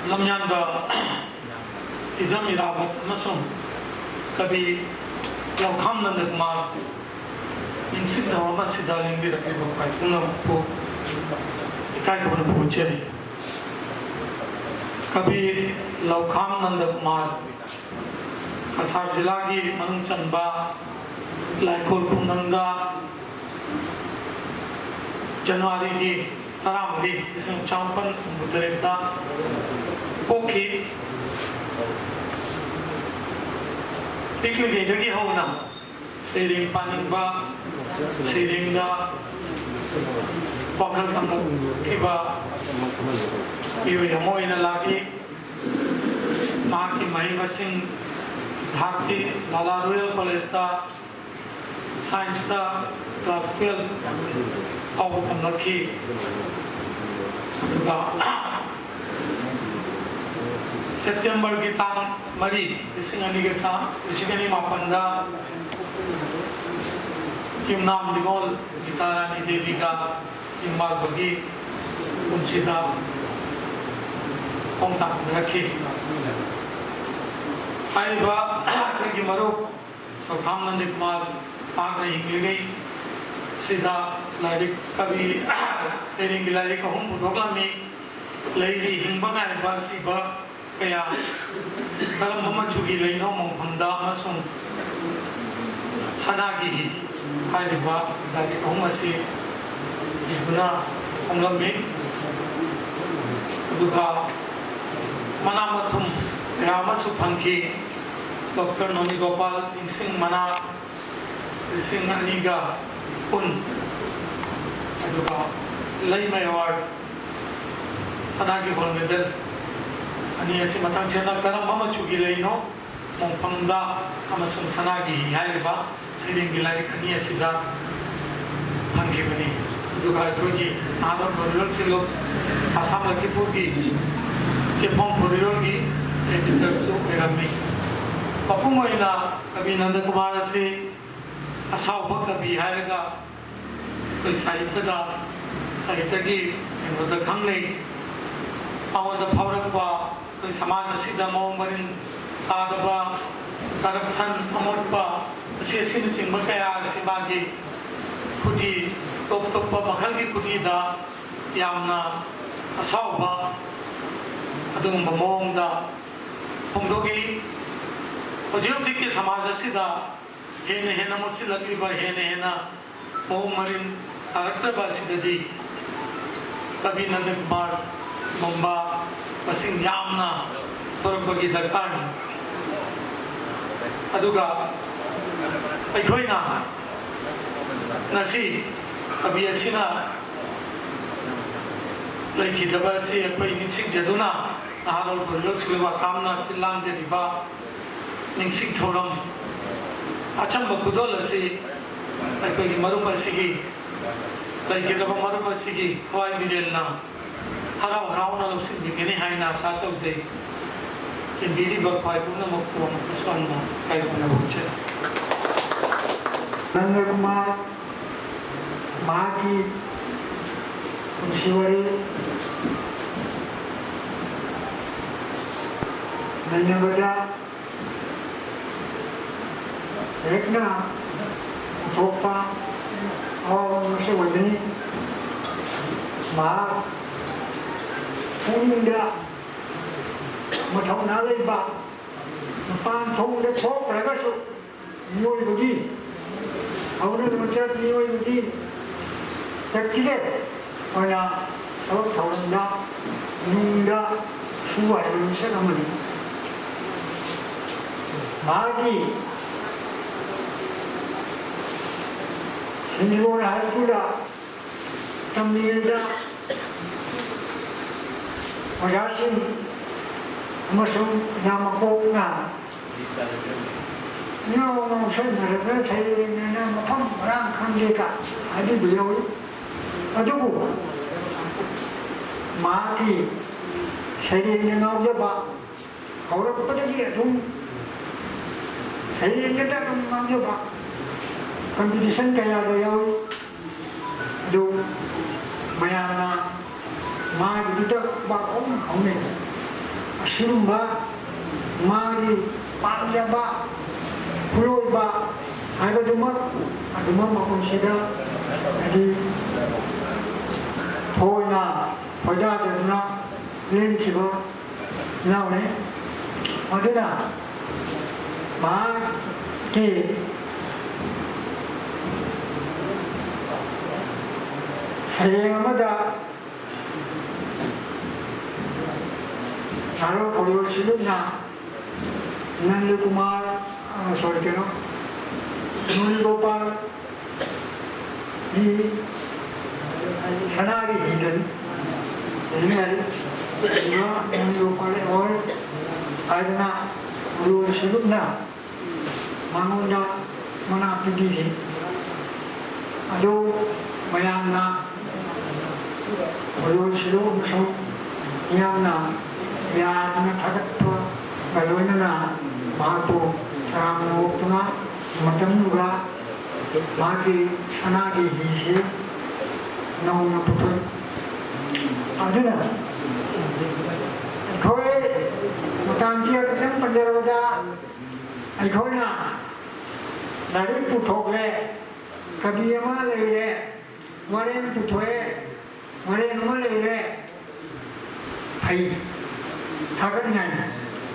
लमयानदा is am Airavat अमसुंग कभी लौखाम नंदकुमार इंसिक धर्म सिद्धा लिंगी रखे बकाई पुनः इकाई को पहुंचे कभी लौखाम नंदकुमार कसार जिला की मनुचंबा लाइकोल कुंदंगा जनवरी की तरामरी इसमें चांपन बुधरेता ओके पिकनिक डेगी होना सेरिंग पानिंबा सेरिंगा पकल तमु किबा इव यमोइना लागी माकी महिमसिंग धाकी लाला रॉयल कॉलेज का साइंस का क्लास 12 और तमलकी सितंबर की तांग मरी इसिंगनी के था इसिंगनी मापंदा किम नाम दिगोल गीतारानी देवी का इम्बाल बगी उनसीदा कोंता रखी आइबा की मरो तो कामनंद कुमार पाग नहीं गई सीधा लाइक कभी सेरिंग लाइक हम बुधोगला में लेली हिंबना बासीबा कया कलम मम चुगी लेनो मंगफंदा मसुं सनागी हाइबा लाइक हम असी जिबना हमलम में दुखा मनामथुम रामसु फंकी डॉक्टर नोनी गोपाल सिंह मना सिंह अलीगा उन अदुगा लई में अवार्ड सनागी गोल्ड मेडल अनि ऐसे मतंग चेना करम मम चुगी लेनो मोंफंदा अमसुंग सनागी हाइबा सेरिंग गिलाई अनि ऐसे दा फंगी बनी दुगा तोगी आदम बरुल से लोग आसाम लखीपुर की केफोंग बरुल की एडिटर सो एरमी पपुमोइना कभी नंद कुमार से असाउबा कभी हायगा कोई साहित्य की इनोद खंगने पावद फावरकवा कोई समाज असिदा मौंग मरिन तादबा करप्शन अमोटबा असे सिन चिंब कया सिबागी खुदी टोप टोप मखल की खुदीदा यामना असाउबा अदुम मौंगदा फोंदोगी हजिर की समाज असिदा हेने हेना मुसिलकीबा हेने हेना मौंग मरिन तारक्तबा सिददी कभी नंद कुमार मंबा मसिंग यामना थोरबगी दरकार अदुगा अखोइना नसी कभी असिना लेखिदबा से अखोइ निसिंग जदुना नाहरोल बरुल सिलवा सामना सिलांग जदिबा निसिंग थोरम अचंब खुदोल से अखोइ मरुम असिगी लेखिदबा मरुम असिगी खवाई मिलेलना हराव हरावना लौसिंग बिगेने हाइना सातौ जे कि बिरी बखवाई पुनः मुक्तो मकसवन्ना कायबना बुचे नंद कुमार माँ की शिवरी मैंने बोला एक ना थोपा और मुझे वजनी माँ पुंडा मठौना लेबा पान थोंग ले थोक रगसु नियोई बुगी औरत मचर नियोई बुगी तकिले और अब थोंगा नुंगा सुवाई मिशन अमली मागी सिनियोर हाइस्कूला तमिलदा Oyasin amasung namakokna nyo mong senare sai na mapam rang khandika adi biyoi adugu maaki sai ni naujaba aurap padagi adum sai ni ta dum naujaba competition kaya doyoi do mayana माँ भी तो बाकों में ꯑꯁꯤꯒꯨꯝꯕ ꯃꯥꯒꯤ ꯄꯥꯝꯖꯕ ꯈꯨꯠꯂꯣꯏꯕ ꯍꯥꯏꯕꯗꯨꯃꯛ ꯑꯗꯨꯃꯛ ꯃꯐꯝꯁꯤꯗ ꯍꯥꯏꯗꯤ ꯊꯣꯏꯅ ꯈꯣꯏꯗꯥꯗꯨꯅ ꯂꯦꯟꯈꯤꯕ ꯌꯥꯎꯔꯦ ꯑꯗꯨꯅ ꯃꯍꯥꯛꯀꯤ ꯁꯩꯔꯦꯡ ꯑꯃꯗ ꯅꯥꯔꯣꯜ ꯈꯣꯏꯔꯣꯜ ꯁꯤꯂꯨꯝꯅ ꯅꯟꯗꯀꯨꯃꯥꯔ ꯅꯨꯔꯤꯒꯣꯄꯥꯜ 이 산악의 일은 옛날 이거 빨리 올 아이나 우리 시급나 망원자 만화 비디리 아주 마양나 우리 시급 무슨 이양나 야나 타격도 발로이나 마도 사람으로구나 마tamnu가 마기 산악의 희시 나오는 부분 아주는 거의 당시에 그냥 번대로다 거기나 나를 부토에 가비에만 레이래 와렌 부토에 와렌 레이래 하이 다가냐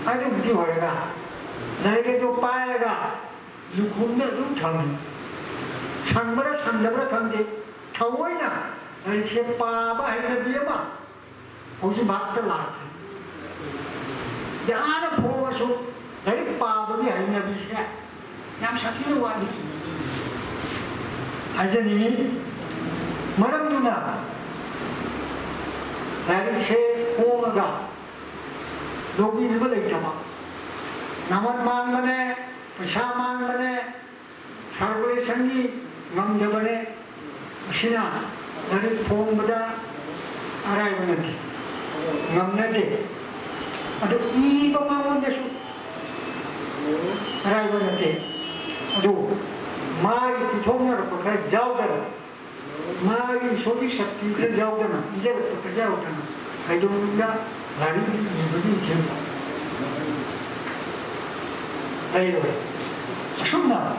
아주 무기 월가 나에게도 빠에가 육군대 좀 상보다 상자보다 강제 타워이나 이렇게 빠바 할때 비에마 혹시 막들 나한테 야나 보고서 나리 빠바비 아니냐 비세 양 사키는 와니 알자니 말은 누나 나리 세 호가 여기 일벌 있잖아 남한 만만에 샤만만에 살고의 생기 남자번에 신아 나를 보험보다 알아야겠는데 남는데 아주 이것만 원대수 알아야겠는데 아주 마이 부통으로 그래 자우더라 마이 소비 삭기 그래 자우더라 이제부터 그래 자우더라 가이도가 나를 이분이 지금 아이고 숨나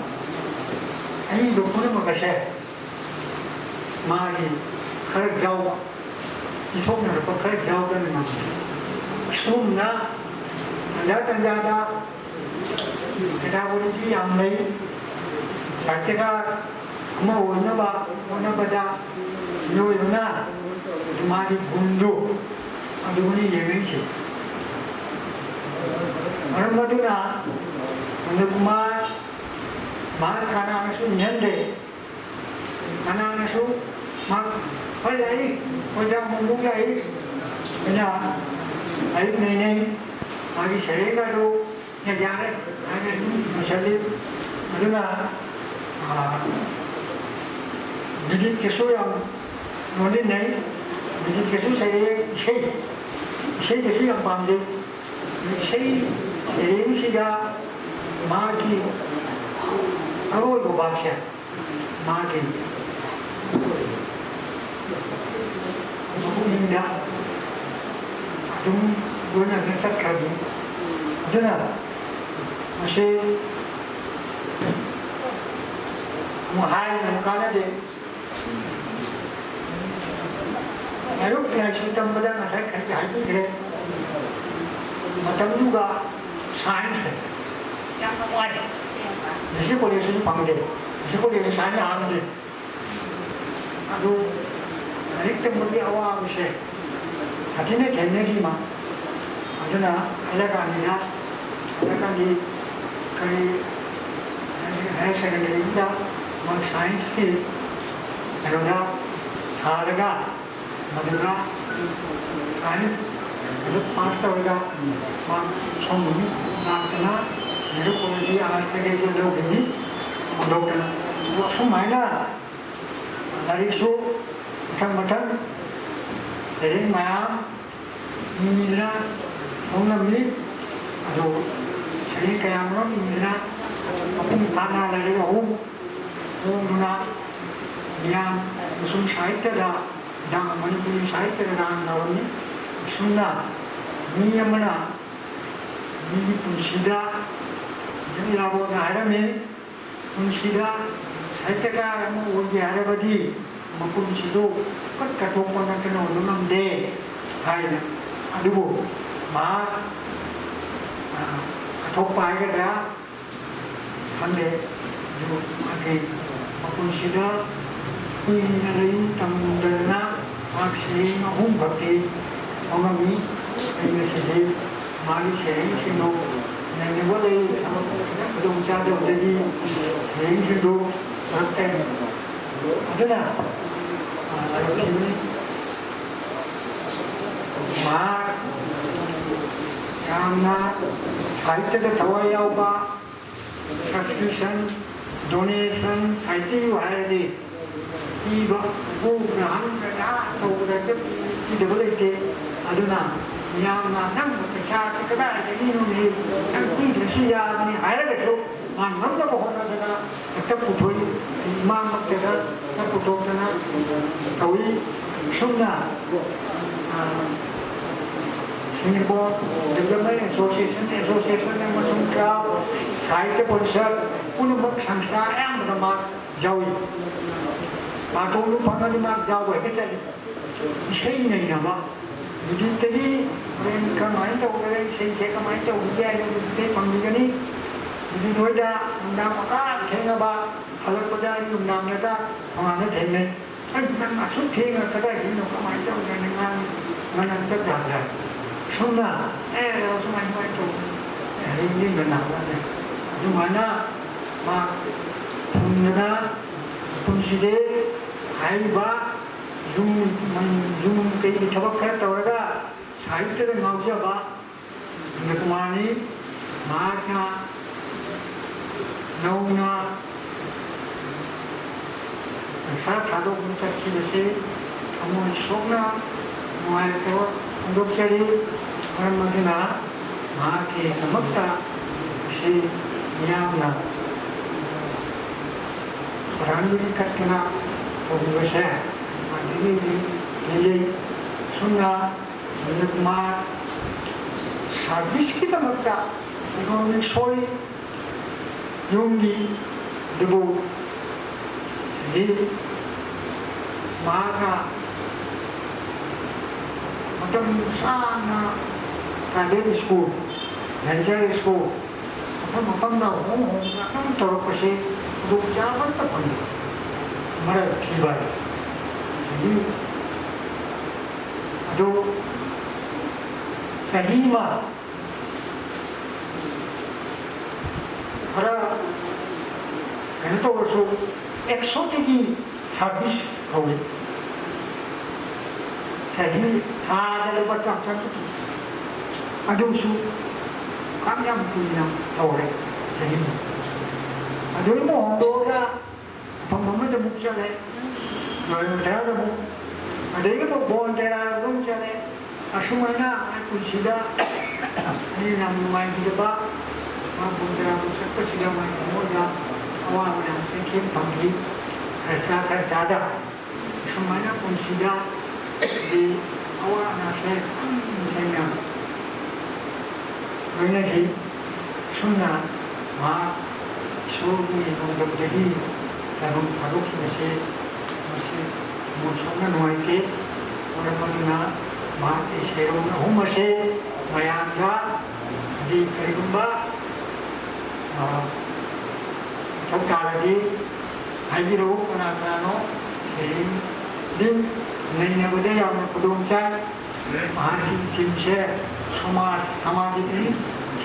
아니 높은 것에 마이 그래 자우 이 손으로 그래 자우더라 숨나 자다 그다 보지 양내 잘 때가 뭐 오너바다 요요나 마이 군도 아주분이 예명시 얼마도나 nukmar mar kana su nyande kana su mak palai ojang munggung lai ena ai nei agi serega do nya jare agi masali aduna bidit kesu yang nolin nei bidit kesu sei kesu yang pamde sei siga 마기 아로이고 박샤 마기 누구인가 좀 뭐냐 생각하기 그러나 사실 뭐 하이는 가는데 이렇게 할 수 있단 거잖아 할지 그래 어떤 누가 사인스 시골에서 방대, 시골에서 산이 하는데 아주 아직도 못이 아와하고서 자신의 개념이만 아주나 하려가 아니라 하려가니 거의 해석을 뭐 사이언스 그러나 다르가 뭐더라 사이언스 그래서 파스타가 막 성분이 나타나 मेरे को भी आज तक जो लोग हैं लोग वो सुमाइना नारिशो मठन तेरे माया मीना उनमें जो शरीर के आमरों मीना अपनी ताना लगे हो ना नियम उसमें साहित्य दा दांग मणिपुरी साहित्य दांग नावनी सुनना नियमना 이 분시다 이라고 하라면 분시다 살때가 뭐 오게 하라버디 뭐 분시도 끝까 독권한테 오는데 가이나 아니고 막 독바이가 한데 이렇게 분시다 후인의 당분들나 확실히 홍박이 어머니 이것이 많이 생신도 내가 원래 부동자들이 생신도 그렇게 하더라. 이렇게 막 양나 사이트에 더워야 봐. subscription, donation, 사이트에 와야 돼. 이거 뭐그 하는 거야. 또 그렇게 이들 때 아주나 양나 남부터 차 그다 이놈이 이 도시야니 알아서 만 만나고 하다가 그때 보이 마음 때가 딱 도잖아. 거의 손나 Singapore Development Association musun kau sahaya konsert pun bangsa yang bernama Jawi. Atau lu panggil mak Jawi kita ini नहीं nama. Jadi mereka main tahu mereka saya main tahu dia yang kita panggil ni. Jadi mereka nama apa? Kena apa? Kalau pada ini nama mereka mana theme? Kan masuk theme kita ini nama main tahu dengan mana terjadi. Sunnah, harus main itu. Ini benar saja. Di mana mak punya punside, haiba, zoom kayak coba kereta orang, saya itu mau coba, nekmani, makna, nauna, saya tahu kita sih, kamu sunnah, mau itu. Untuk jadi orang Madinah, maka kemakta si nyamna orang ini kena pembersih, ini jadi sunnah menikmat servis kita makta ekonomi soi yungi debu jadi maka macam sana private school, nursery school, apa dah, kan terus pasti duk jalan tak pun, mereka tiba. Jadi, aduh, sahima, karena itu orang eksotik servis kau. Sahih ada lepas macam tu. Ada usul, kami yang punya tahu le, sahih. Ada ilmu orang, pemahaman jemuk jalan, orang jemuk. Ada ilmu bon jalan, orang jalan. Asumana aku sudah ini nama main kita, aku jalan seperti sudah main muda, awak mana sekian panggil, kerja ada. Asumana pun sudah di awak nasi misalnya mana sih sunnah mak suami untuk jadi dalam harus masih musuhnya nuaiti orang mana mak iserong masih mayangga di kerumba coba lagi hajiru kenapa din नहीं बदे या मैं पुदुंचा आही चिंचे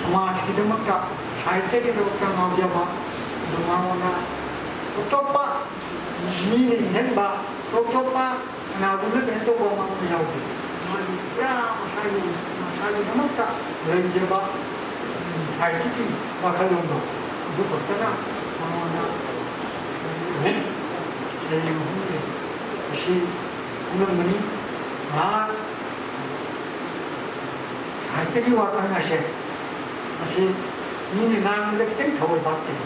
समाज की दमका साहित्य के लोकता नौजवा दुमावना उतोपा नीले नंबा उतोपा नागुने बेंतो बोमा मिलाऊगी मालिका मसाले दमका लंजबा साहित्य की वाकलोंडो जो पत्तना मावना ये होंगे इसी उन्होंने हाँ साहित्य की बात करना है ऐसे ये नाम लेते हैं थोड़े बातें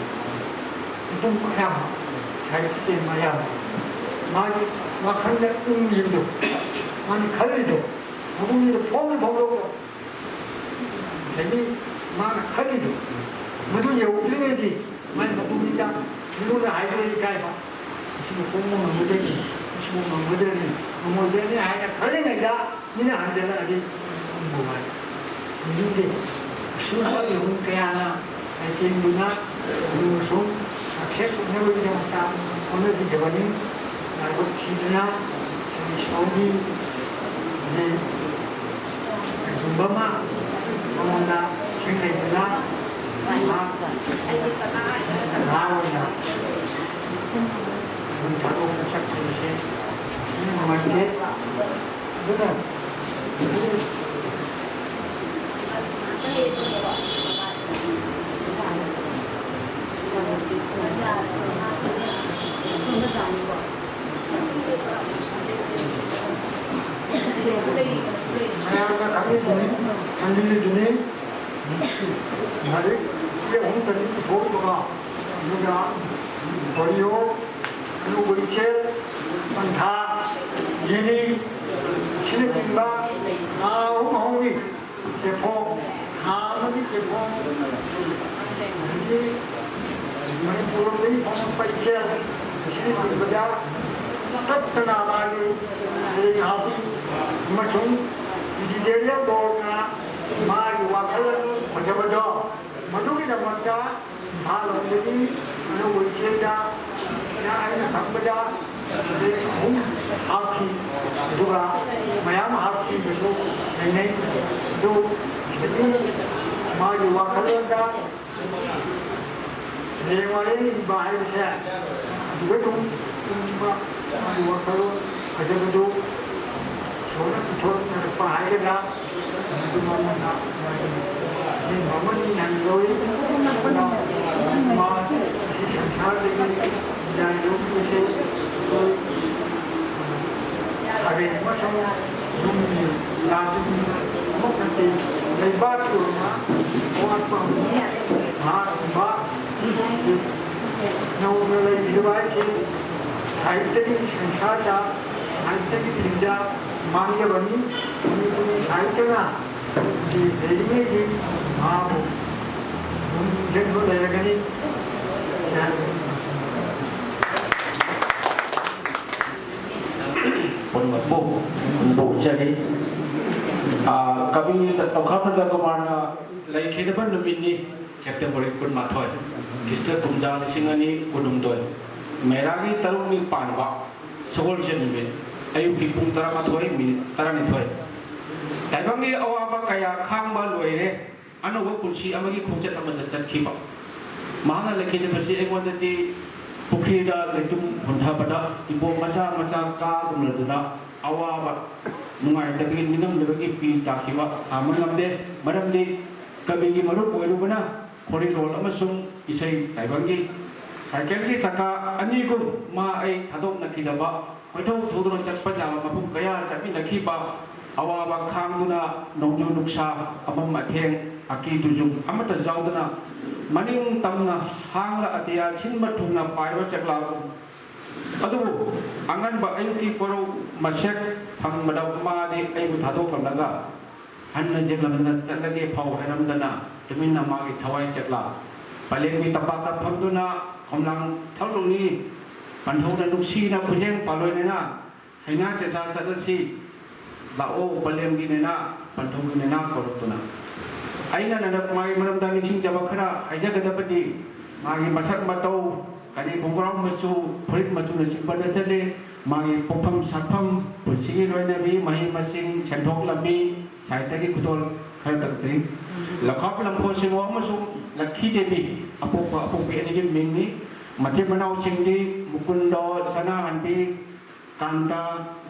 तुम क्या साहित्य से मजा मारी वाखंड उम्मीदों मानी खरीदो उम्मीद फोन भोगो सही माना खरीदो मधु यौद्रिङैदि माइ मधुनिदा मिरुना हाइदोनि गायबा सिमु कोमो नमुदेनि सिमु नमुदेनि नमुदेनि हाइना खरीङैदा मिना हाइदना अदि बुबाय मिरुदे सुहा यौं कयाना आइथिंदुना मुसुम सक्सेस होनोबो जोंहा अनो दिगबानि आरो खिदना साउदी ने Bama, Amanda, Singapura, Laos, Satu Pusat Polisi, ini memanggil, benar. Kami mandiri dunia, hari ini orang tadi bos juga, juga Korea, Indonesia, Antara, Gini, Filipina, Hong Kong, Jepang, Hanoi, Jepang, jadi Manipur ini orang Malaysia, sini sebenarnya tetap lagi dari hati, macam Dia borna mari wakal macam-macam. Madu kita macam hal jadi mana bercerita, ya ini sampai hum hati juga, mayam hati besok ini tu jadi mari wakal kita selewale bahaya saya. Juga tu mari wakal macam-macam. छोड़ पाएगा तो मामला ये मामला नहीं लोई बना मास ये संसार देखने जाने से अभी मौसम दुनिया लाजुक मुक्ति लेबार को ना और पर हाँ बात नौ मेले दिवाली से साहित्य की संसार का साहित्य की विद्या मांगे बनी साहित्य ना देखने की आप जब वो लगेगा नहीं बुक चली कभी तखर तक मारना लाइक है बन मिनी सेप्टेम्बर 1 माथोय किस्टर तुमजा लिसिंगनी कुदुमदोय मेरागी तरुणी पानबा सगोल जेनबे अयुक की पुंग तरा माथोय मिनिट तरा निथोय ताइबंगी अवाबा कया खांबा लोइरे अनोबो पुंसी अमगी खोंचत अमन चतखिबा माना लेखिने बसी एगोंदती पुखरीदा लेतुम हुंथाबदा इबो मचा मचा का गुमलदुना अवाबा नुंगाय तबी निगम लेबगी पी ताखिबा आमंगमदे मरमदे कबिगी मरुप ओइरुबना कोरिडोर अमसुंग इसै ताइबंगी साइकेल की चक्का अनिगु मा आई थादोक नखिदबा कोइथौ थुदुन चटपा जाबा मफुम कया चपि नखिबा अवाबा खांगुना नौजु नुक्सा अमम अथेंग अकी दुजुम अमत जाउदना मनिंग तमना हांगला अतिया छिनम थुना पाइबा चकला अदु अंगनबा अयुकी कोरो मसेक फंगबदा मादे अयु थादोक लगा हन्न जेलमना चलगे फाव हरमदना तुमिना मागी थवाई चकला पलेंगी तपाका फंगदुना हमलांग थौलुनी पंथौना नुक्सीना खुजेंग पालोइनेना हैना चचा चदसी लाओ पलेंगी नेना पंथौगी नेना कोरतुना आइना ननक मागी मरमदा निसिंग जबा खरा हाइजगदबदी मागी मसक मतौ कनी बुंगराम मचु फरित मचु नसिबदा चले मागी पोफम साफम पुसिगी लोइनबी मही मसिंग सेंथोक लबी साइतगी खुतोल खर तकती लखाप लंफो सिंगो मसु लखी देवी अपोप अपोपी एनिगी मिंगनी मचे बनाव सिंगदी मुकुंदो सना हंबी कांता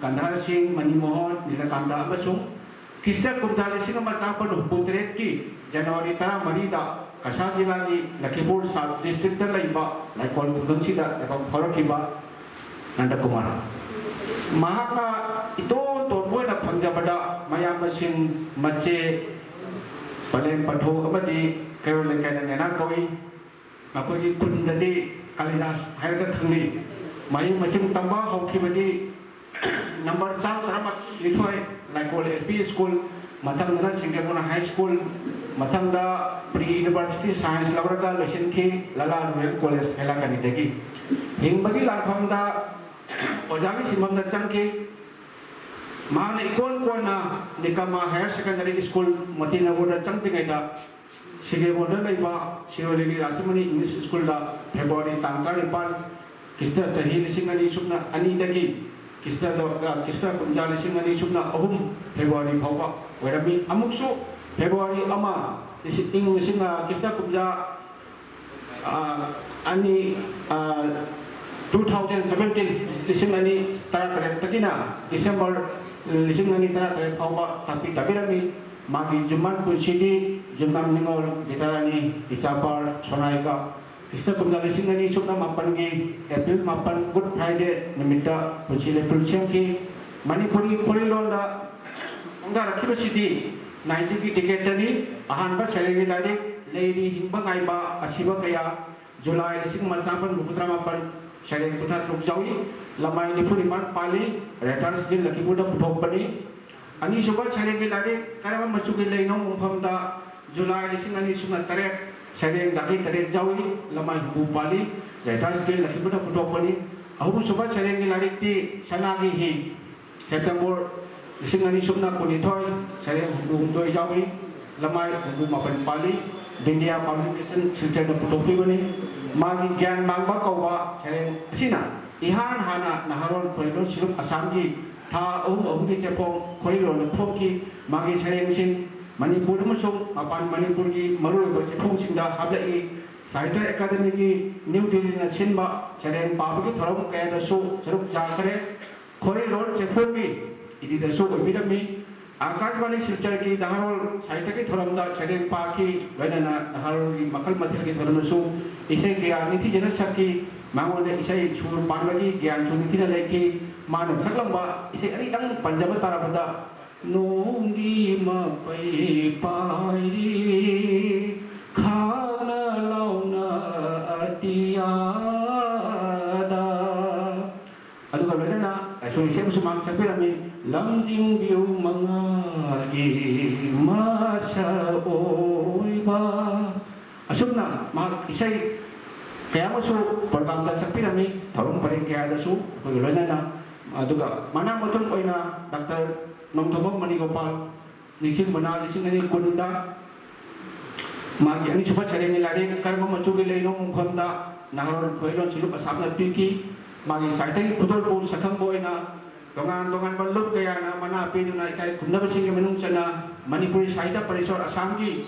गंधार सिंह मणिमोहन नीलकांता अमसुंग किस्टर कुंताले सिंह मसापन हुपुत्रेत की जनवरी 13 कसा जिला की लखीमपुर साउथ डिस्ट्रिक्ट लाइबा लाइकोल कुदंसीदा एवं फरकिबा नंदकुमार महाका इतो तोरबोना फंगजबदा मयामसिंग मचे पलेन पठो अबदी केवल लेकैना नेना कोई मकोई कुंददी कालिदास हायगा खंगली मई मसिंग तंबा हौखिबदी नंबर 4 सरमत लिथोय लाइकोल एलपी स्कूल मथंगना सिंगेपुर हाई स्कूल मथंगदा प्री यूनिवर्सिटी साइंस लवरगा लेसन की लला रोयल कॉलेज हेला कनी देगी हिंगबगी लाफमदा ओजागी सिममदा चंके मान इकोन कोना निकमा हायर सेकेंडरी स्कूल मतिनगुर चंगतिगैदा सिगेमोदा लेबा सिरोलिगी रासिमनी इंग्लिश स्कूल दा फेब्रुवारी तांगा निपान किस्ता सही लिसिंगनी सुपना अनि दगी किस्ता कुंजा लिसिंगनी सुपना अहुम फेब्रुवारी फावबा वेरमी अमुकसु फेब्रुवारी अमा लिसिंग किस्ता कुंजा अनि 2017 लिसिंगनी तारा तकिना डिसेंबर लिसिंगनी तारा फावबा तापी ताबिरमी मागी जुमान पुसिदी जुमान निंगol gitarani Icapar Sonaika Kista kumda lisingani sukna mapangi April mapan Good Friday nimita pusile pulsiangki Manipuri Purilonda Angga rakiba sidi 90 ki tiketani ahanba salegi lari lady hingba ngaiba asiba kaya July lising masapan bukutra mapan salegi putra trukjawi lamai nipuri man pali returns din laki muda putopani Ani suba salegi lari karama masuki lainong umhamda July lising ani suna taret Sareng daki taret jawi lamai bupali returns din laki muda putopani Ahu suba salegi lari ti sanagi hi September lising ani suna kunitoy sareng bumtoy jawi lamai bumapan pali India publication silsilah na putopi bani magi gyan mangba kawa sareng sina ihan hana naharon koridor silup asam ki tha ki cepong koridor na phom ki magi sareng sing Manipur masuk apan Manipur ki marui basi phom sing da hablai Science Academy ki New Delhi na sinba sareng pabu ki thorom kaya da so sarup jakare koridor cepong ki idi da so obidami Akashvani Silchar की दहारोल साहित्य की थोरमदा शरीर पाकी वैनना दहारोल की मकल मथल की थोरमसु इसे ज्ञान नीति जनस की मांगोने इसे छूर पानवगी ज्ञान सुनिति न लेकी मानव सकलंबा इसे अरी दंग पंजाब ताराबदा नोंगी मपै पाइरी खाना लाउना अतियादा aduga wena so ise musumang sapirami lamjing biu mangagi masa oiba asumna ma isai kaya masu perkamta sapirami tharung paring kaya dasu wena na aduga mana motong oina Dr. Nomtobong Manigopal nising mana nising ani kunda magi ani supat sareng lari karma machugi leinong khonda naharon khoilon silup asapna tiki magi saiteng putol pul sakang boina dongan balut kaya na mana pinu na kai kumna basing ke menung sana Manipuri saita parisor asam ki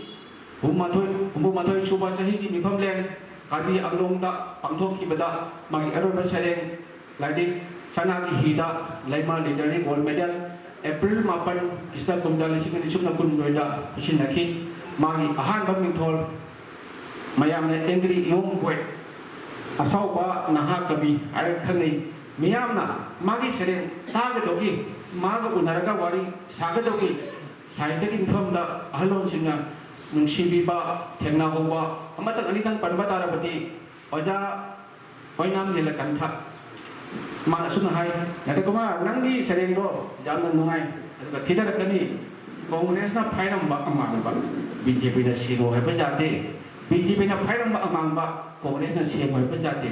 hummatoi suba sahi ki mifam len kadi aglong da pangthok ki bada magi aron basareng ladi sana ki hida laima leader gold medal April mapan kista kumda lising ni sukna kun doida pusin nakhi magi ahan baming thol mayam ne engri yong boy asauba naha kabi are khani miyamna magi sereng sagadogi maga unaraga wari sagadogi saite ki thomda ahlon singa nungsibiba thengna hoba amatang anitang panbatara pati oja oinam nilakan tha mana suna hai nata kuma nangi sereng do jamna nungai thida rakani congress na phairam ba amang ba BJP na sino hai bajate BJP na phairam ba amang ba Congress na siya mo ipajati.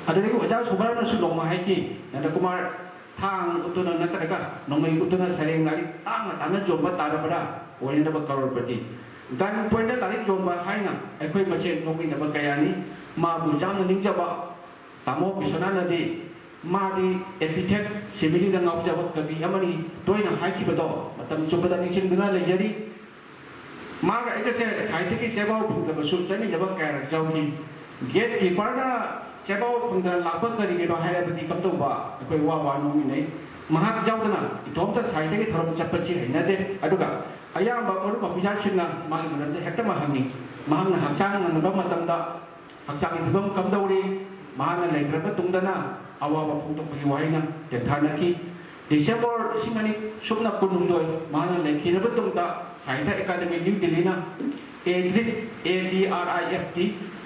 Ada lagi wajah sobrang na sulong mahiki. Nada kumar thang utunan na talaga. Nung may utunan sareng nari tanga jomba tara pada. Wala na bagkaror pati. Dan pwede tarik jomba hay na. Ay ko'y masyan nung inabagkayani. Mabujang na ningja ba. Tamo pisona na di. Madi epithet simili na ngau jabat kabi. Amani toy na hay kibato. Matam jomba na ningsing duna lejari. Maga ito siya saite ki sebaw punta basul sani jabak kaya jawhi. Gatekeeper na sebaw punta lapat kari ke bahaya bati kapto ba koi wa nung inay mahak jaw na itom ta saite ki thorom chapasi hai na de aduga ayam ba or papisasyon na mahang na hekta mahangi mahang na haksang na nabang matanda haksang ibang kamdawri mahang na legra tungda na awawa puntok pahiwahay na jadhana ki December simani sukna punung doy mahang na lekhi na tungda Science Academy New Delhi na ADRIFT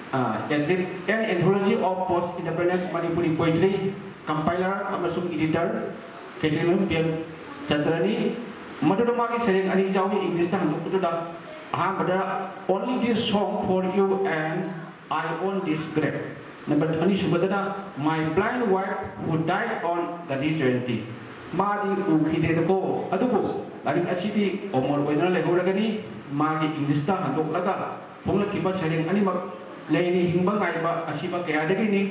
and Anthology of Post-Independence Manipuri Poetry Compiler amasung Editor Ketilum Pian Chandrani Madudumaki Sereng Ani Jawi English na handuk ito da only this song for you and I own this grave. Number 2 my blind wife who died on the D20. Madi ukide ko adugo laring asidi omor oina lehuragani magi English ta handok laga pongla kiba sareng ani mak leini hingba ngai ba asiba kaya dagi ni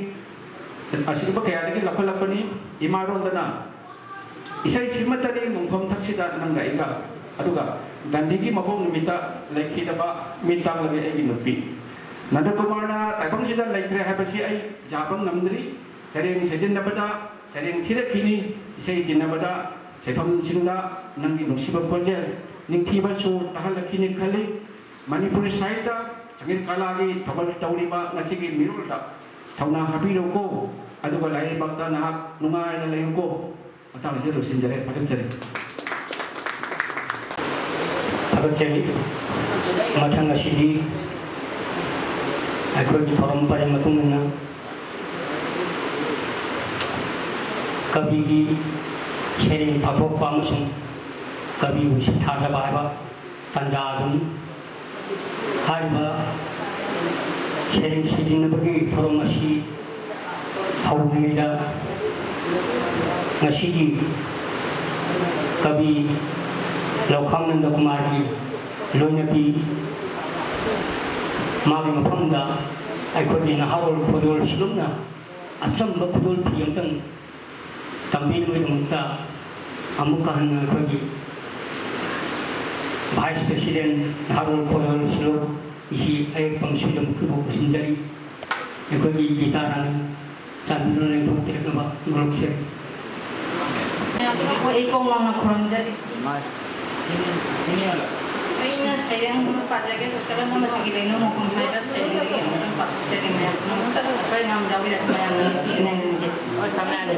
asiba kaya dagi lapalapani imaron dana isai simatari mungkhom thaksida nangga inga aduga gandhigi mabong nimita lekhi daba mintang lage egi nupi nada kumarna taipang sida leitre habasi ai jabang namdri sareng sedin nabada sareng thira kini isai dinabada sepham singna nangi nungsiba project ningthiba su tahal kini khali manipuri saita changir kalagi thabal tawriba ngasigi mirulda thawna habiro ko aduga lai bakta na nungai na layo ko atang siru sinjare pakat Jadi macam nasi aku di forum pada matung mana kami sharing papok pamusung kami usi thasa bahaya tanjadun hari ba sharing sidin bagi forum nasi tahu mida nasi kami Laukam nanda kumari lonapi magi mapanda ay kodi na harol kodol silumna atsam ba kodol piyantang tambil mo itong amukahan na kodi Vice President harol kodol silum isi ay pangsudam kubo sinjari ay kodi gitaran sambil na yung pagtirak na ba ngulog siya Ako ikong mga kurandari. Ayun na, sayang mga pajagay. Sekarang naman magigilay mo kung may na sayang lagi. Ang pagkastari mo yan. Kaya nga mga dawid at mayang inang Oh, samna na.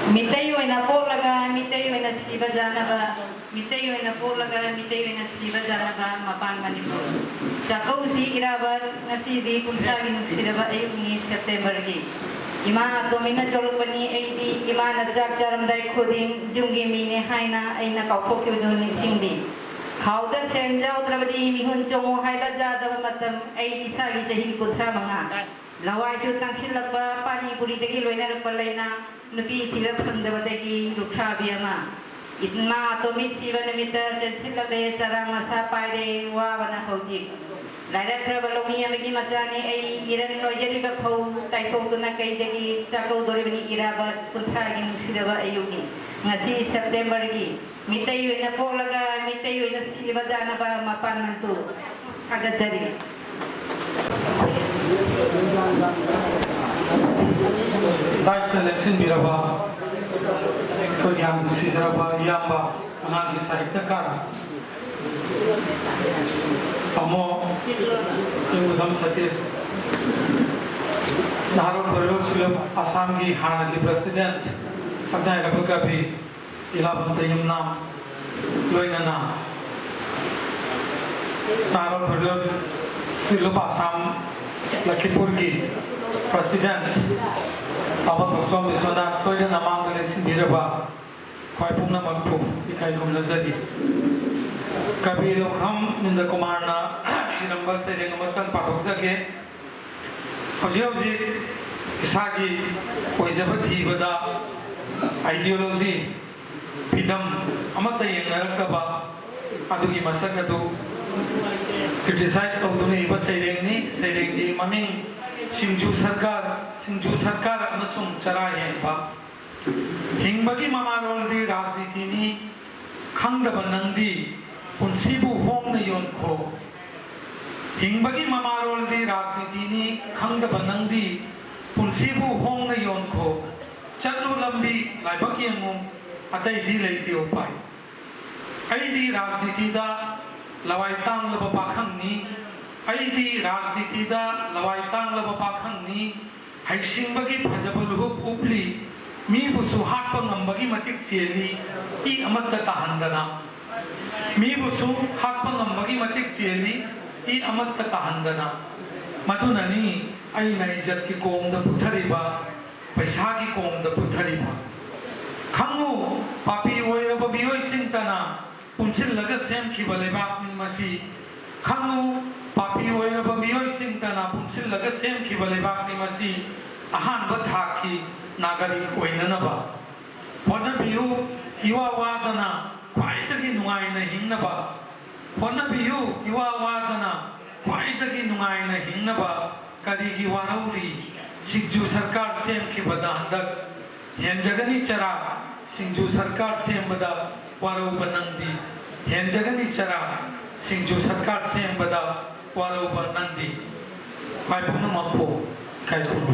Mitayo ay napo laga, mitayo ay nasiba dana ba, mitayo ay napo laga, mitayo ay nasiba dana ba, mapang manipur. Sakaw si irabat nasibi kung tagi nugsiraba ay ungis September gi. Ima ato mina jolpani ay di ima najak jaram day khudin jungi mini haina ay nakaupo kyo doon ng singdi. Kauda senjaw trabadi mihun jongo hayla jada matam ay isa gi sahi putra mga. Lawai chu tang silak ba pani puri degi loina palai na nupi tila phanda degi lukha biama itma to mi siva nimita silak le cara masa paide wa bana hoji laira trabalomi amagi machani ai iran no yeri ba khau tai to na kai degi chakau dori bani iraba putra gi siraba ayugi ngasi September gi mitayo na po laga mitayo na siva dana ba mapan mantu aga jari Vice Election Biraba, Kodyam Sidraba, Yamba, Anagi Sahitaka, Amo, Udam Satis, Naharo Puryosulum, Assamgi Hanaki President, Sabdai Rabukabi, Ilabantayumna, Loinana, Naharo Puryosulum, Assam, Lakipurgi, President, Amat Baksom Viswanath, Koyan Amang Election Biraba, Kwaipuna Magpu, Ikaikum Nazadi. Kabir Ham in the Kumarna, Iramba saying Amatan Pahoksake, Hojoji, Isagi, Wizabati Bada, ideology, Pidam, Amatayan Narakaba, Adugi Masakatu, criticize Kauduni Iba saying the Maming. Singju Sarkar Anasum Charayan Ba Hingbagi Mamarol di Rajniti ni Kangdabanandi Unsibu Hong na yon ko Hingbagi Mamarol di Rajniti ni Kangdabanandi Unsibu Hong na yon ko Chadlu Lambi Laibaki mo Atay di laiti opay Ay di Rajniti da Lawaitang Labapakang ni ay di Rajniti da lawaitang labapakang ni haisingbagi phajabaluhuk upli mi busu hatpa ngambagi matik sieli I amat katahandana mi busu hatpa ngambagi matik sieli I amat katahandana madunani ay naijat ki kom da puthariba पैसा की कोम the पुथरीमा खंगु पापी ओइरब मियोय सिंतना पुनसिल लग same की बलेबाक नि मसी खंगु पापी ओइरब मियोय सिंतना पुनसिल लग same की बलेबाक नि मसी अहान बथा की नागरिक ओइननबा होनबियु इवा वादना ख्वाइदगी नुंगाइना हिंगनबा होनबियु इवा वादना ख्वाइदगी नुंगाइना हिंगनबा करीगी वारौरी सिंजू सरकार सेम की बदा हंदक हेंजगनी चरा सिंजू सरकार सेम बदा वारौ बनंदी हेंजगनी चरा सिंजू सरकार सेम बदा वारौ बनंदी काय पुन मपो काय पुन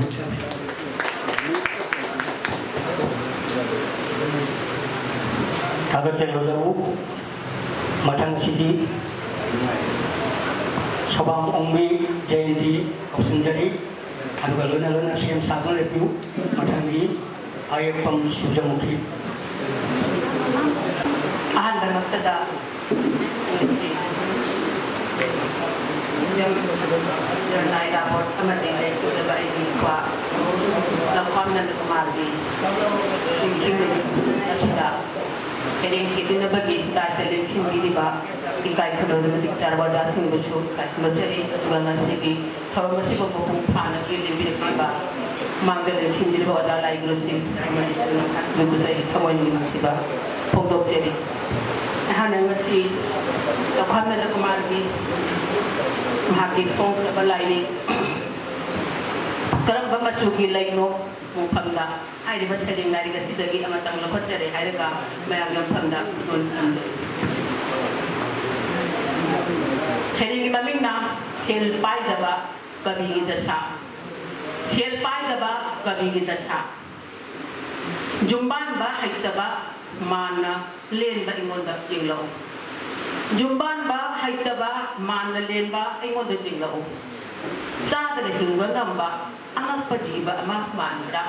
다섯째 여자우 마찬가지지 소방 옹미 제인지 없음자리 아누가 르나르나 시엠 사건 레뷰 마찬가지 아예범 수정무기 ꯑꯍꯥꯟꯕꯃꯛꯇꯗ ꯖꯔꯅꯥꯏ ꯔꯥꯕꯣꯠ ꯑꯃꯗꯤ ꯂꯩꯈꯤꯗꯕ ꯑꯩꯒꯤ ꯏꯄꯥ ꯂꯝꯐꯥꯝ ꯅꯟꯗꯀꯨꯃꯥꯔꯒꯤ ꯅꯤꯡꯁꯤꯡꯕꯅꯤ ꯑꯁꯤꯗ ꯁꯩꯔꯦꯡ ꯁꯤꯗꯅꯕꯒꯤ ꯗꯥꯏꯇ ꯂꯦꯡꯁꯤꯟꯕꯤꯔꯤꯕ ꯏꯀꯥꯏ ꯈꯨꯅꯧꯗ ꯃꯇꯤꯛ ꯆꯥꯔꯕ ꯑꯣꯖꯥꯁꯤꯡꯕꯨꯁꯨ ꯈꯨꯔꯨꯝꯖꯔꯤ ꯑꯗꯨꯒ ꯉꯁꯤꯒꯤ ꯊꯧꯔꯝ ꯑꯁꯤꯕꯨ ꯃꯄꯨꯡ ꯐꯥꯅ ꯂꯦꯡꯕꯤꯔꯛꯂꯤꯕ ꯃꯥꯡꯗ ꯂꯦꯡꯁꯤꯟꯕꯤꯔꯤꯕ ꯑꯣꯖꯥ ꯂꯥꯏꯒꯨꯔꯨꯁꯤꯡ ꯑꯃꯗꯤ ꯑꯩ ꯊꯃꯣꯏꯒꯤ ꯅꯨꯡꯁꯤꯕ ꯐꯣꯡꯗꯣꯛꯆꯔꯤ ꯑꯩꯍꯥꯛꯅ ꯉꯁꯤ ꯂꯝꯐꯥꯝ ꯅꯟꯗꯀꯨꯃꯥꯔꯒꯤ ꯃꯍꯥꯛꯀꯤ ꯐꯣꯡꯈ꯭ꯔꯕ ꯂꯥꯏꯔꯤꯛ ꯀꯔꯝꯕ ꯃꯆꯨꯒꯤ ꯂꯩꯅꯣ ꯃꯐꯝꯗ ꯍꯥꯏꯔꯤꯕ ꯁꯩꯔꯦꯡ ꯂꯥꯏꯔꯤꯛ ꯑꯁꯤꯗꯒꯤ ꯑꯃꯇꯪ ꯂꯧꯈꯠꯆꯔꯦ ꯍꯥꯏꯔꯒ ꯃꯌꯥꯝꯒꯤ ꯃꯐꯝꯗ ꯈꯨꯗꯣꯜ ꯊꯝꯖꯔꯤ ꯁꯩꯔꯦꯡꯒꯤ ꯃꯃꯤꯡꯅ ꯁꯦꯜ ꯄꯥꯏꯗꯕ ꯀꯕꯤꯒꯤ ꯗꯁꯥ ꯁꯦꯜ ꯄꯥꯏꯗꯕ ꯀꯕꯤꯒꯤ ꯗꯁꯥ ꯖꯨꯝꯕꯥꯟꯕ ꯍꯩꯇꯕ ꯃꯥꯟꯅ ꯂꯦꯟꯕ ꯑꯩꯉꯣꯟꯗ ꯌꯦꯡꯂꯛꯎ ꯖꯨꯝꯕꯥꯟꯕ ꯍꯩꯇꯕ ꯃꯥꯟꯅ ꯂꯦꯟꯕ ꯑꯩꯉꯣꯟꯗ ꯌꯦꯡꯂꯛꯎ ꯆꯥꯗꯅ ꯍꯤꯡꯕ ꯉꯝꯕ ꯑꯉꯛꯄ ꯖꯤꯕ ꯑꯃ ꯃꯥꯟꯕ꯭ꯔꯥ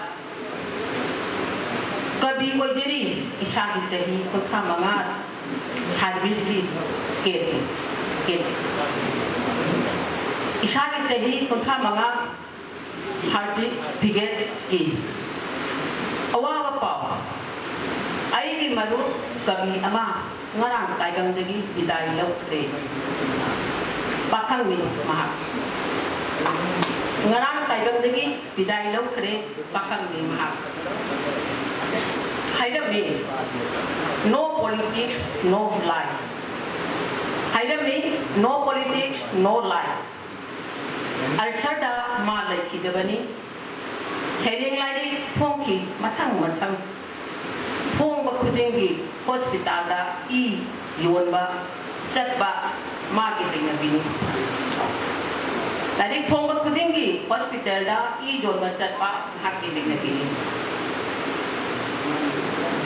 ꯀꯕꯤ ꯑꯣꯏꯖꯔꯤ ꯏꯁꯥꯒꯤ ꯆꯍꯤ 35 ꯁꯥꯔꯚꯤꯁꯀꯤ ꯀꯦꯠ ꯏꯁꯥꯒꯤ ꯆꯍꯤ 35 ꯁꯥꯔꯇꯤꯐꯤꯀꯦꯠꯀꯤ ꯑꯋꯥꯕ ꯄꯥꯎ ꯑꯩꯒꯤ ꯃꯔꯨꯞ ꯀꯕꯤ ꯑꯃ ꯉꯔꯥꯡ ꯇꯥꯏꯕꯪꯗꯒꯤ ꯕꯤꯗꯥꯏ ꯂꯧꯈ꯭ꯔꯦ ꯄꯥꯈꯪꯅꯤ ꯃꯍꯥꯛ ngarang taibangdagi bidai laukhre pakhangni mahak haidami no politics no life haidami no politics no life alchada ma laikidabani sailing lairi phongki mathang phongba khudingi hospital da I yonba chatba ma ki tinabini Tadi phongba khudingi hospital da I yonba chatba hakki tinabini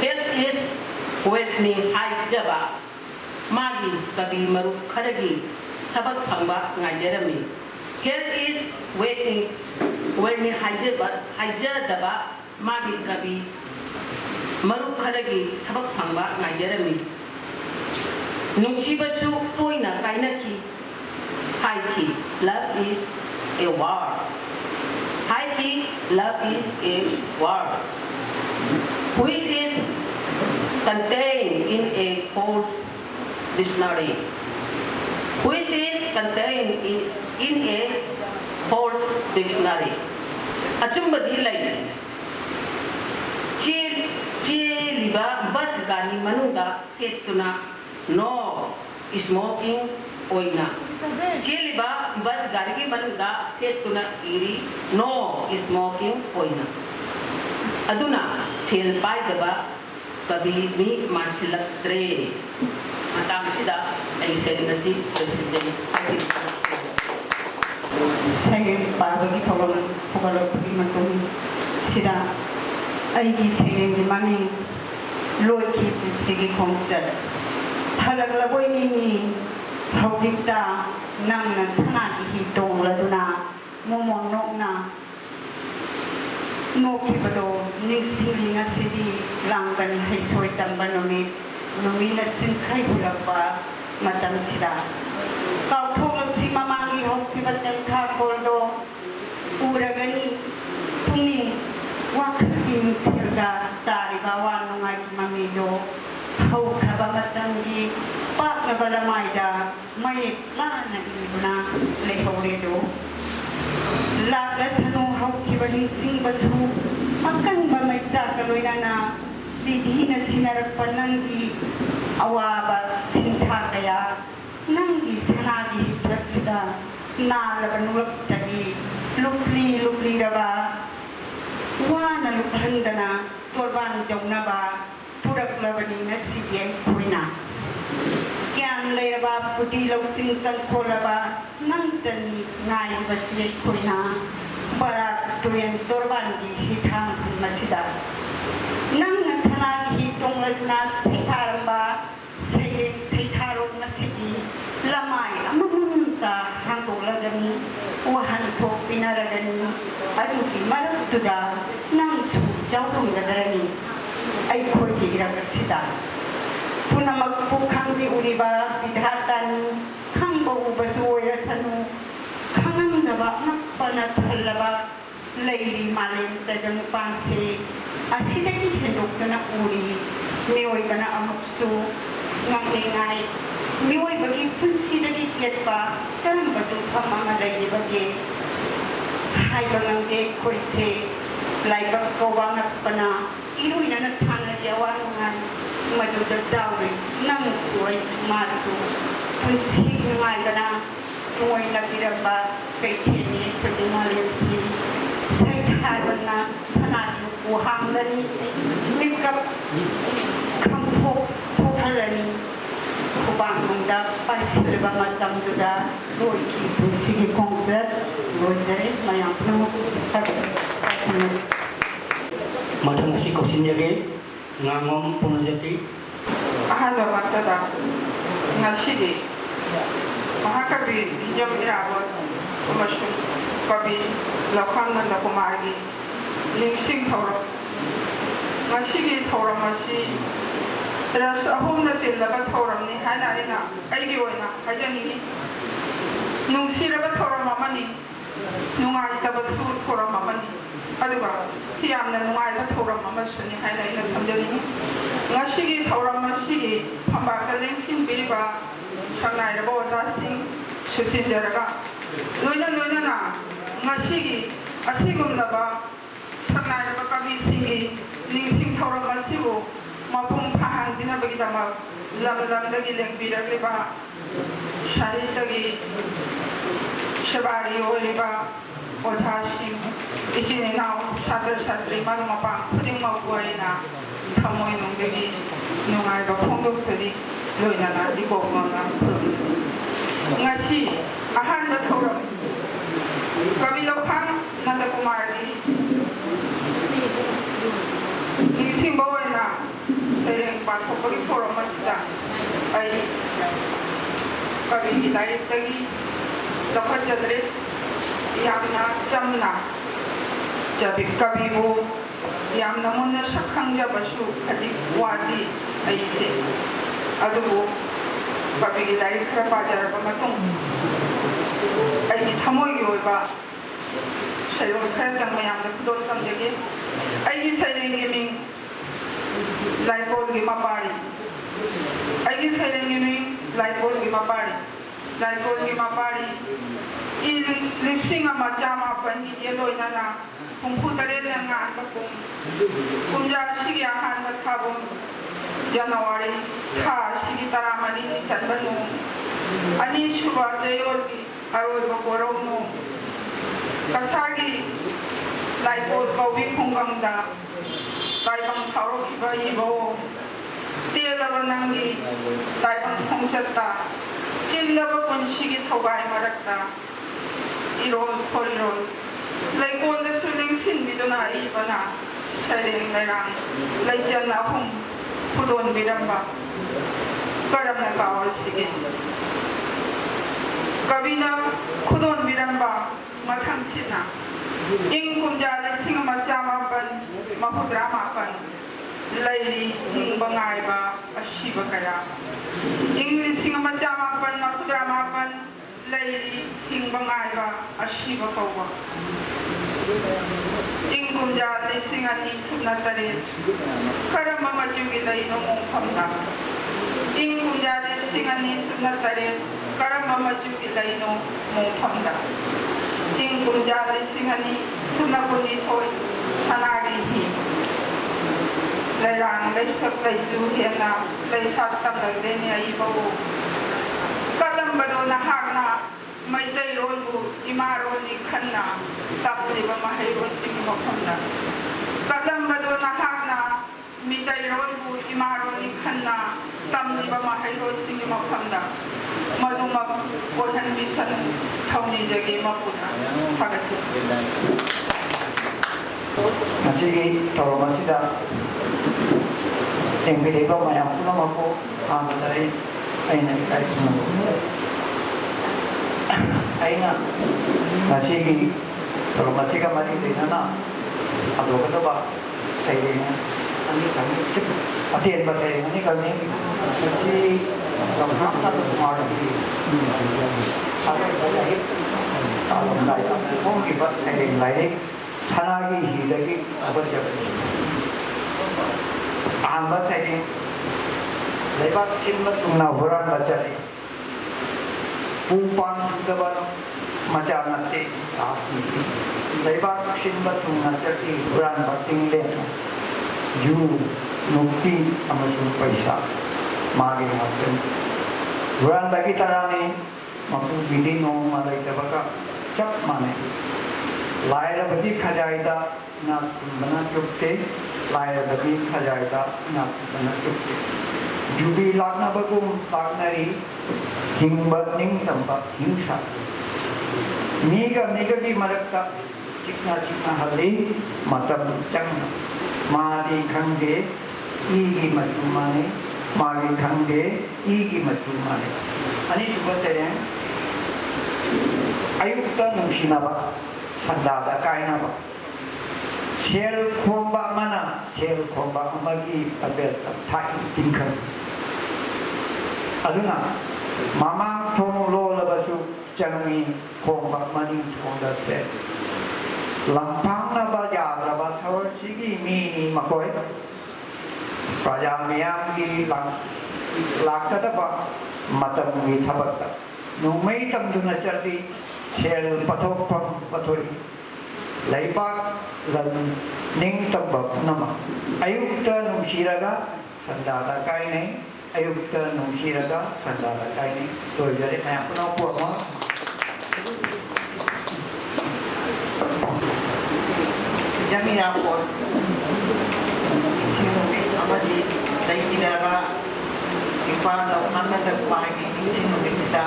Health is with me haijaba magi kabi maru khadagi thabak phangba ngaijarami Health is waiting when me haijadaba magi kabi maru khadagi thabak phangba ngaijarami nungsibasu toina kainaki haiki love is a war haiki love is a war which is contained in a false dictionary which is contained in a false dictionary achumbadi lai liba bus gani manuda ketuna no smoking oina liba bus gari ki manuda ketuna iri no smoking oina aduna sel pai daba kabi mi masilatre matam sida ai selinasi president saya parbagi thawang pogalo pagi matung sida aigi segen di mami loiki sigi khongchat thalak laboi ni hojikta nang na sana hi tong laduna momon nokna no kibado ningsili nga sidi langban hai soi tamban nomi na chinkhai hulapa matam sida kau thong si mamagi hok kibatan kha koldo uragani puni wak puting sirga tariba wanungai mamido hau kabamatanggi pak na balamaida may mana ibuna lehoredo lagas hanu hau kibaning sing basu akan bamaysa kaloy na bidhi na sinarapan nanggi awaba sinta kaya nanggi sanagi praksida na labanulap tagi lupli raba wana luphandana torban jawna ba purak labani na sige kuina kyan leraba puti lausing changkola ba nangtani ngai basiye kuina barak tuyen torban di hitang masida nang nasana hitong na sekaramba seitarong masidi lamay amamunta hangtong lagani wahan ko pinaragani aduki maragtuda nang sujawtong gadarani ay ko'y hiragasida puna magpukang di uriba bidhatan kang baubasuya sanu kangang naba nakpanatalaba layli malim tagang pansi asida hindok na uri miyoy ka na amukso ngang ingay miyoy bagi punsida di tiyat pa karang badong pa mga layli bagi hay bangang di ko'y se laibag kawangat pa na iloy na nasana di awanungan maduda zawin nang suway sumaso punsig ngay ka na tuway na biraba kay Kenny pagdingalin si saytahan na sanat buhang lani mikap kampo puhalani kubang munda pasilba matang juda loy ki punsigi kongzat loy mayang pnu Madang si kosin jage ngangom punjati ahada matada ngasidi mahakabi jam irabot umasung kabi lakhan na kumagi ningsing thawra ngasigi thawra masi ras ahom na tilabat thawra ni hana ina aigi oina hajani nung sirabat thawra mamani nungai tabasu thawra mamani aduga hiyam na nungai ba thawra mamasuni hana ina thamjani ngasigi thawra masi phamba kaleng sing biriba sangai rabo jasing sutin jaraga loina na ngasigi asigum laba sangai rabo kabi singi ningsing thawra masibu mapung phahang dinabagi dama lamdagi lengbiragriba shahidagi shabari oliba othasing isininaw sadar-sadri manumapang puding mabuhay na kamoy nung dagi nungay ba pungdok sali loina na di ko mga ngasi ahan na thawra kabilaw pang nanda kumari ningsing bawal na sayang pato pagi thawra masida ay kabi kitayit tagi dapat jadrit yamna jamna jabi kabibu yamna munna sakhang jabasu kadi wadi aise adugo kabi kitayit khara pajar pamatung ay thamoy yoiba sayon khara tang mayamna kudot samjage ay sayang giming laipol gi mapari ay sayang giming laipol gi mapari lising ama jama pani yeloi nana kumputare na nga kapung kumja sigi ahan mathabong January tha sigi taramani ni chanbanu ani shuba jayorgi aroi bakorong no kasagi laipol kawi khungangda taibang tharo kiba ibo tiela nangi taibang khongchatta chillaba punsigi thogai marakta irol khorirol laikon da suling sin biduna ibana sharing lerang laijan ahum pudon bidamba karam na kawal sige kabina khudon bidamba mathang sina ing kumjali singama chamapan mahudramapan lairi ing bangai ba ashiba kaya ing singama chamapan mahudramapan lairi ing bangai ba ashiba kawa ing kumja lising ani sunatare karama majugi dai no mongpamda ing kumja lising ani sunatare karama majugi dai no mongpamda ing kumja lising ani sunakuni thoi sanari hi lairang laisak laizu hena laisat tamdang deni ai bau kalam bado na hagna maitai ronbu imaroni khanna tapliba mahaibo sing mokhamna kalam bado na hagna mitai ronbu imaroni khanna tamliba mahaibo sing mokhamna maduma kohan bisan thawni jage mapuna phagatu Masigi toro masida engbe ba maya puno mako amadare aina kai puno aina masigi toro masiga mari dena na ado ka ba sai dena ani kami chip atien ba sai ani kami masi ramna ta mara di ada lagi kalau nai pun kita sai lai sanagi hidagi apa jadi ahamba sai lebat simbat tungna horan bacari pumpan sudaban macam nanti lebat simbat tungna jadi horan bating le ju nukti amasung paisa magi makin horan bagi tarani maku bidi no malai tabaka cap mane लायर बदी खजाइदा ना बना चुपते lawyer बदी खजाइदा ना बना चुपते जुबी लागना बगुम लागनरी हिंबनिंग तंबा हिंसा मीगा की मरकता चिकना चिकना हल्दी मतब चंग मादी खंगे ईगी मचुमाने मागी खंगे ईगी मचुमाने अनि सुबह से Ayukta नुशिनाबा Sandada kaina ba sel khomba mana sel khomba amagi abel thai tingkan aduna mama thong lo la basu changmi khomba mani thonda se lampang na ba ya la ba sawar sigi mi ni makoi praja miyam ki lakta ba matam mi thabata no mai tam duna charti sel pathopam pathori laipak lan ning tabak nama ayukta nungsiraga sandada kaine ayukta nungsiraga sandada kaine to jadi ayam puno puama jamia por sino amadi dai dinara ipana manna tak pagi sino kita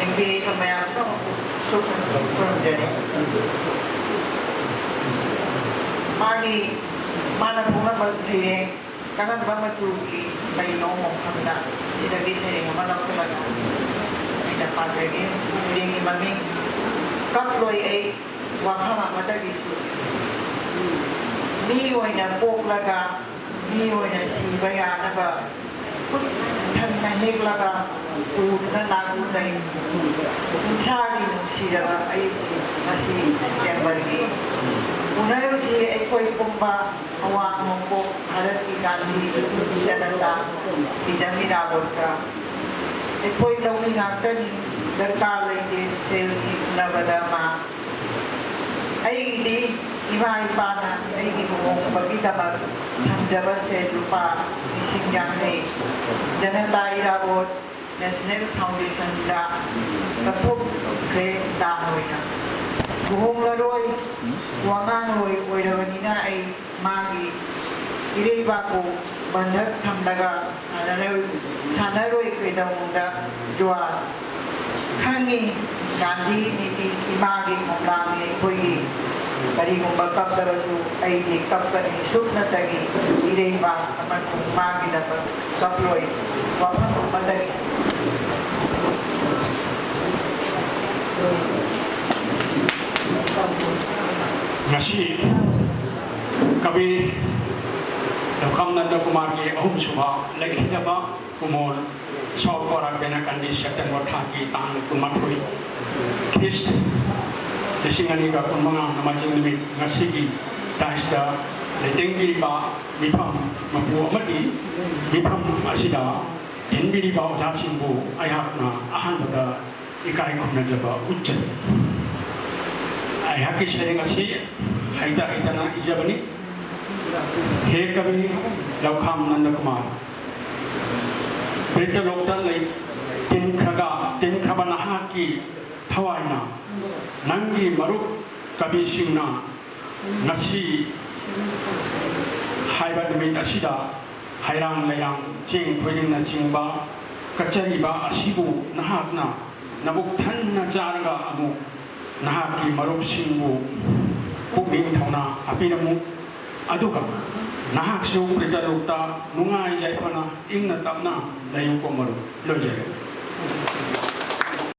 engge kamaya to sukun jadi magi mana bunga basri kanan bama tuki dai no mo hamda sida bise mana ko ba ida padrege ringi mami kaploi ai wakama mata disu ni oina poklaga ni oina sibaya na ba thân này hết là cả u nó đang u này cha đi xí ra ai là xí yang bagi u này là xí ai coi pompa awak mongko ada di kandi di janata di jamira borka ai coi lau ni ngatan darkar lagi sel ni nabadama ai di iba ipana ai di mong bagi tabag Hamjaba se lupa ising yang ni Janata Irabot National Foundation da katuk ke dahoy na buhong laroy wangang roy oirawanina ay magi iriba ko banyak hamdaga sanaroy ke damunda jwa hangi Gandhi niti imagi mongdami koy Kari kung bagkapdarasu ay di kapkan isuk na tagi irey ba amasung magi na kaploy waman kung madagis Ngasi kami dokam nanda kumari ahum suha lagi ba kumol sawpora benakan di September thaki tang kumatui kist लिसिंग अनिगा कुनमंगा नमाजिंग निमित ngasiगी ताइस्टा लेटेंगिरिबा मिफम मपु अमदि मिफम असिदा इनबिरिबा ओजासिंबु आयहाकना अहानबदा इकाई खुमनजबा उच्चन आयहाकी शेरिंग असि हाइता हाइताना इजबनी हे कवि Laukham Nandkumar print लोकता लई तिन खबा की थवाइना नंगी मरुक कवि सिंहना नसी हाइबा निमित असिदा हायरांग लैरांग चिंग खोइरिंगना चिंगबा कचरीबा असिबु नहाकना नबुक थन्ना जारगा अमु नहाकी मरुक सिंहबु पुकनिंग थौना अपिनमु अदुगा नहाकसु प्रिंट लोकता नुंगाई जायफना इंगना तपना लयुको मरु लोजरे